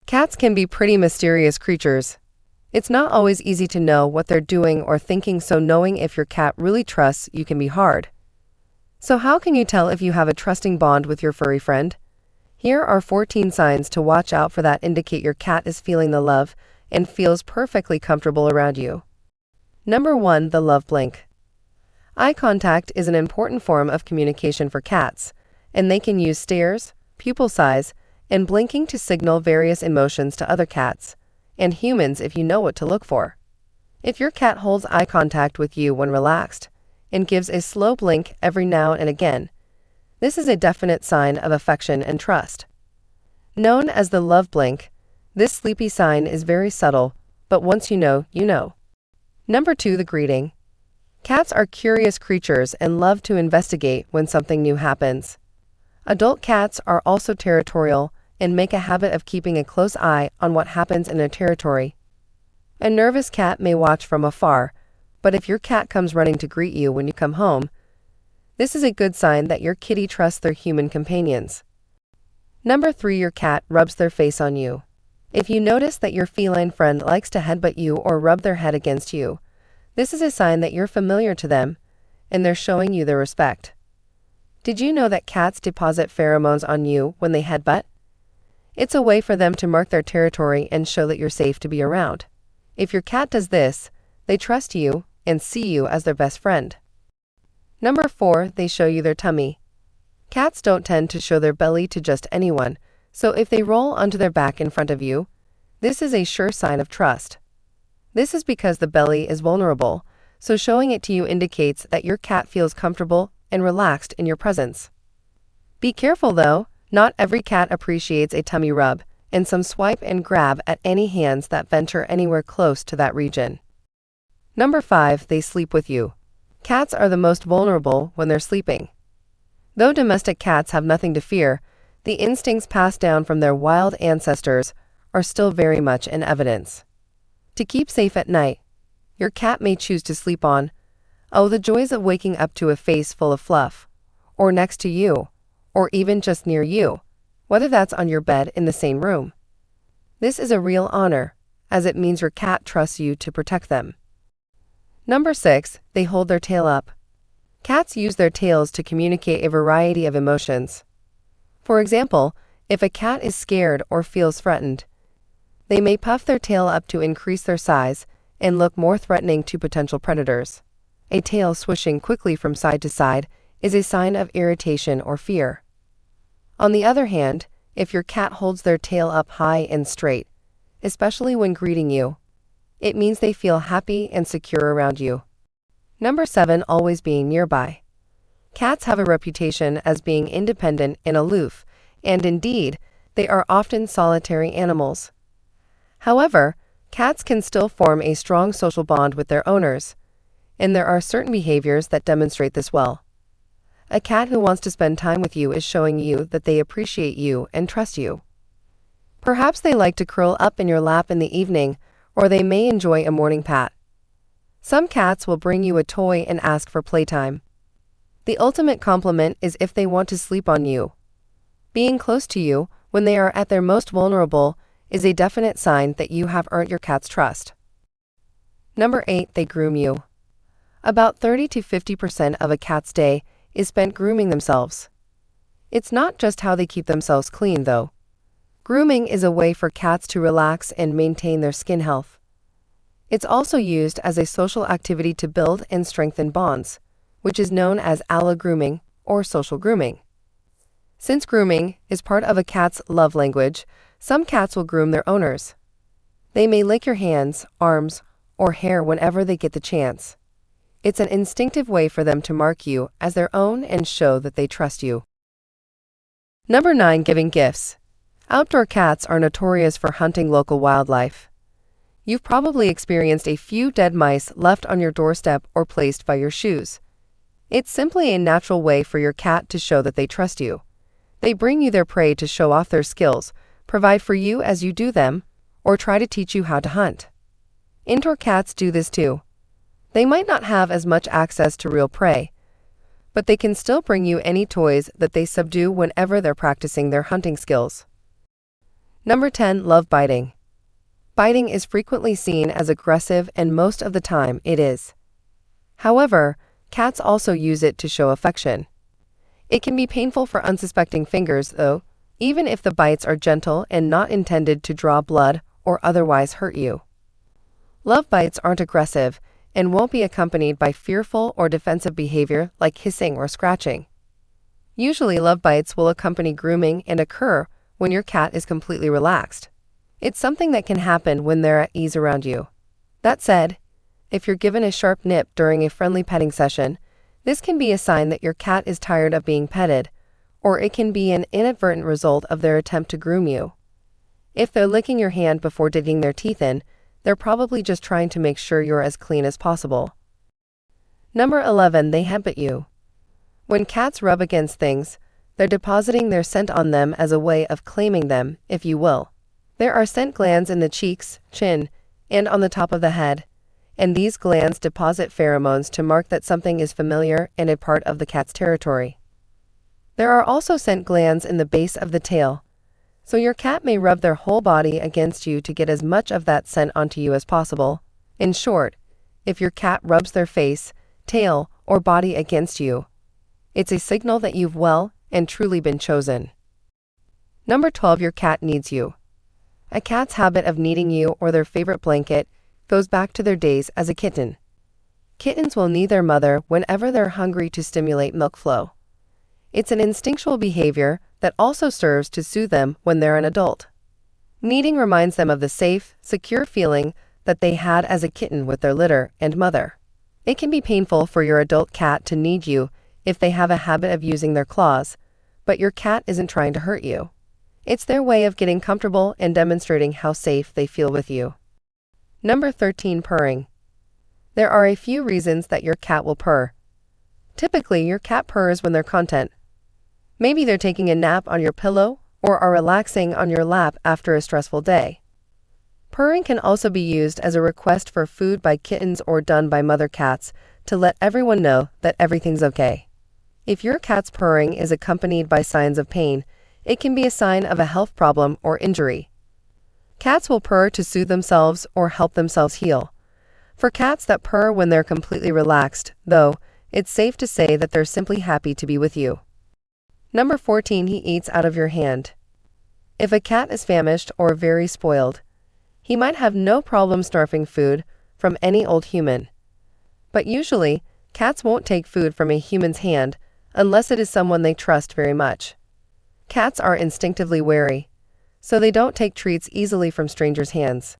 Cats can be pretty mysterious creatures. It's not always easy to know what they're doing or thinking, so knowing if your cat really trusts you can be hard. So how can you tell if you have a trusting bond with your furry friend? Here are 14 signs to watch out for that indicate your cat is feeling the love and feels perfectly comfortable around you. Number 1. The love blink. Eye contact is an important form of communication for cats, and they can use stares, pupil size, and blinking to signal various emotions to other cats and humans if you know what to look for. If your cat holds eye contact with you when relaxed and gives a slow blink every now and again, this is a definite sign of affection and trust. Known as the love blink, this sleepy sign is very subtle, but once you know, you know. Number 2. The greeting. Cats are curious creatures and love to investigate when something new happens. Adult cats are also territorial and make a habit of keeping a close eye on what happens in their territory. A nervous cat may watch from afar, but if your cat comes running to greet you when you come home, this is a good sign that your kitty trusts their human companions. Number 3. Your cat rubs their face on you. If you notice that your feline friend likes to headbutt you or rub their head against you, this is a sign that you're familiar to them and they're showing you their respect. Did you know that cats deposit pheromones on you when they headbutt? It's a way for them to mark their territory and show that you're safe to be around. If your cat does this, they trust you and see you as their best friend. Number 4. They show you their tummy. Cats don't tend to show their belly to just anyone, so if they roll onto their back in front of you, this is a sure sign of trust. This is because the belly is vulnerable, so showing it to you indicates that your cat feels comfortable and relaxed in your presence. Be careful though, not every cat appreciates a tummy rub, and some swipe and grab at any hands that venture anywhere close to that region. Number 5. They sleep with you. Cats are the most vulnerable when they're sleeping. Though domestic cats have nothing to fear, the instincts passed down from their wild ancestors are still very much in evidence. To keep safe at night, your cat may choose to sleep on, the joys of waking up to a face full of fluff, or next to you, or even just near you, whether that's on your bed in the same room. This is a real honor, as it means your cat trusts you to protect them. Number 6. They hold their tail up. Cats use their tails to communicate a variety of emotions. For example, if a cat is scared or feels threatened, they may puff their tail up to increase their size and look more threatening to potential predators. A tail swishing quickly from side to side is a sign of irritation or fear. On the other hand, if your cat holds their tail up high and straight, especially when greeting you, it means they feel happy and secure around you. Number 7. Always being nearby. Cats have a reputation as being independent and aloof, and indeed, they are often solitary animals. However, cats can still form a strong social bond with their owners, and there are certain behaviors that demonstrate this well. A cat who wants to spend time with you is showing you that they appreciate you and trust you. Perhaps they like to curl up in your lap in the evening, or they may enjoy a morning pat. Some cats will bring you a toy and ask for playtime. The ultimate compliment is if they want to sleep on you. Being close to you when they are at their most vulnerable is a definite sign that you have earned your cat's trust. Number 8. They groom you. About 30 to 50% of a cat's day is spent grooming themselves. It's not just how they keep themselves clean, though. Grooming is a way for cats to relax and maintain their skin health. It's also used as a social activity to build and strengthen bonds, which is known as allo-grooming or social grooming. Since grooming is part of a cat's love language, some cats will groom their owners. They may lick your hands, arms, or hair whenever they get the chance. It's an instinctive way for them to mark you as their own and show that they trust you. Number 9. Giving gifts. Outdoor cats are notorious for hunting local wildlife. You've probably experienced a few dead mice left on your doorstep or placed by your shoes. It's simply a natural way for your cat to show that they trust you. They bring you their prey to show off their skills, provide for you as you do them, or try to teach you how to hunt. Indoor cats do this too. They might not have as much access to real prey, but they can still bring you any toys that they subdue whenever they're practicing their hunting skills. Number 10. Love biting. Biting is frequently seen as aggressive, and most of the time it is. However, cats also use it to show affection. It can be painful for unsuspecting fingers, though, even if the bites are gentle and not intended to draw blood or otherwise hurt you. Love bites aren't aggressive and won't be accompanied by fearful or defensive behavior like hissing or scratching. Usually, love bites will accompany grooming and occur when your cat is completely relaxed. It's something that can happen when they're at ease around you. That said, if you're given a sharp nip during a friendly petting session, this can be a sign that your cat is tired of being petted, or it can be an inadvertent result of their attempt to groom you. If they're licking your hand before digging their teeth in, they're probably just trying to make sure you're as clean as possible. Number 11. They hemp at you. When cats rub against things, they're depositing their scent on them as a way of claiming them, if you will. There are scent glands in the cheeks, chin, and on the top of the head, and these glands deposit pheromones to mark that something is familiar and a part of the cat's territory. There are also scent glands in the base of the tail, so your cat may rub their whole body against you to get as much of that scent onto you as possible. In short, if your cat rubs their face, tail, or body against you, it's a signal that you've well and truly been chosen. Number 12. Your cat needs you. A cat's habit of needing you or their favorite blanket goes back to their days as a kitten. Kittens will need their mother whenever they're hungry to stimulate milk flow. It's an instinctual behavior that also serves to soothe them when they're an adult. Needing reminds them of the safe, secure feeling that they had as a kitten with their litter and mother. It can be painful for your adult cat to need you if they have a habit of using their claws, but your cat isn't trying to hurt you. It's their way of getting comfortable and demonstrating how safe they feel with you. Number 13. Purring. There are a few reasons that your cat will purr. Typically, your cat purrs when they're content. Maybe they're taking a nap on your pillow or are relaxing on your lap after a stressful day. Purring can also be used as a request for food by kittens or done by mother cats to let everyone know that everything's okay. If your cat's purring is accompanied by signs of pain, it can be a sign of a health problem or injury. Cats will purr to soothe themselves or help themselves heal. For cats that purr when they're completely relaxed, though, it's safe to say that they're simply happy to be with you. Number 14. He eats out of your hand. If a cat is famished or very spoiled, he might have no problem snarfing food from any old human. But usually, cats won't take food from a human's hand unless it is someone they trust very much. Cats are instinctively wary, so they don't take treats easily from strangers' hands.